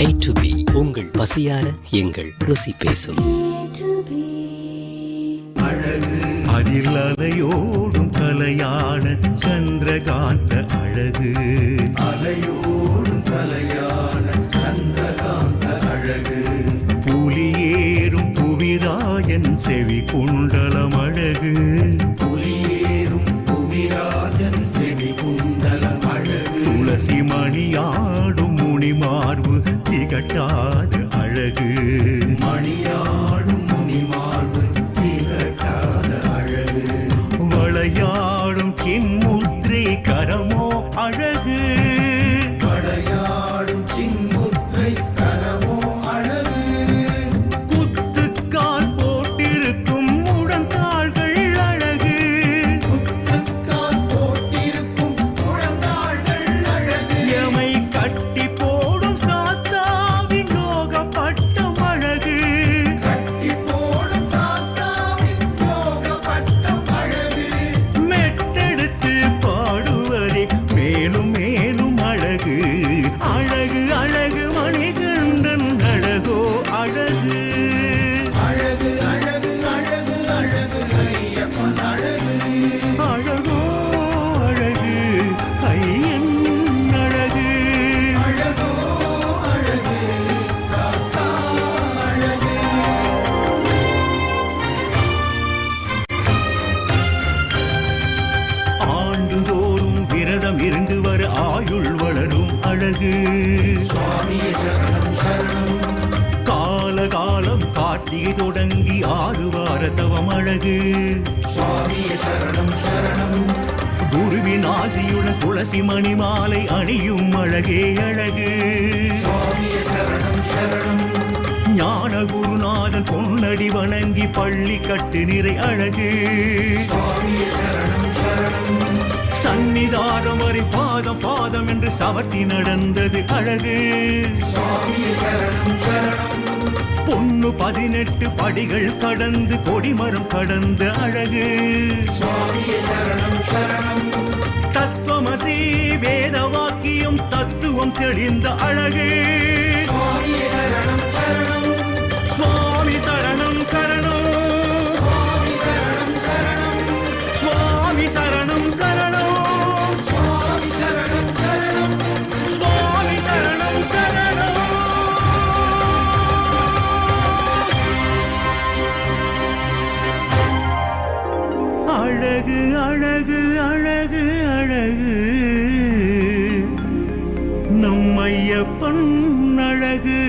A to B உங்கள் பசியார எங்கள் ருசி பேசும். அழகு அதில் அலையோடும் கலையான சந்திரகாந்த அழகு, அலையோடும் கலையான சந்திரகாந்த அழகு, புலியேறும் புவிராயன் செவி குண்டலம் அழகு, புலியேறும் புவிராஜன் செவி குண்டலம் அழகு, துளசி மணியாடும் முனிமார்பு திகட்டாத அழகு, மணியாடும் முனிமார்பு திகட்டாத அழகு, வளையாடும் சின்முத்திரை கரமோ அழகு, வளையாடும் சின்முத்திரை கரமோ அழகு, குத்துக்கால் போட்டிருக்கும் முழங்கால்கள் அழகு, குத்துக்கால் போட்டிருக்கும் முழங்கால்கள் அழகு, எமை கட்டி போடும் சாஸ்தாவின் யோக பட்டம் அழகு, கட்டி போடும் சாஸ்தாவின் யோக பட்டம் அழகு, மெட்டெடுத்து பாடுவதே மேலும் மேலும் அழகு, அழகு அழகு மணிகண்டன் அழகோ அழகு, அழகு அழகு அழகு அழகு ஐயப்பன் அழகு, அழகோ அழகு ஐயன் அழகு, அழகோ அழகு சாஸ்தா அழகு. ஆண்டுதோறும் விரதம் இருந்து வர ஆயுள் வளரும் அழகு, சுவாமியே சரணம் சரணம், காலகாலம் கார்த்திகை தொடங்கி 6 வார தவம் அழகு, சுவாமியே சரணம் சரணம், குருவின் ஆசியுடன் துளசி மணி மாலை அணியும் அழகே அழகு, சுவாமியே சரணம் சரணம், ஞான குருநாதன் பொன்னடி வணங்கி பள்ளி கட்டு நிறை அழகு, சுவாமியே சரணம் சரணம், சந்நிதானம் வரை பாதம் பாதம் என்று சவட்டி நடந்தது அழகு, சுவாமியே சரணம் சரணம், பொண்ணு 18 படிகள் கடந்து கொடிமரம் கடந்த அழகு, சுவாமியே சரணம் சரணம், தத்துவமசி வேத வாக்கியம் தத்துவம் தெளிந்த அழகு, சுவாமியே சரணம் சரணம், சுவாமி சரணம் சரணம், சுவாமி சரணம் சரணம், சுவாமி சரணம் சரணம், சுவாமி சரணம் சரணம், சுவாமி சரணம் சரணம். அழகு அழகு அழகு அழகு நம்மையப்பன் அழகு.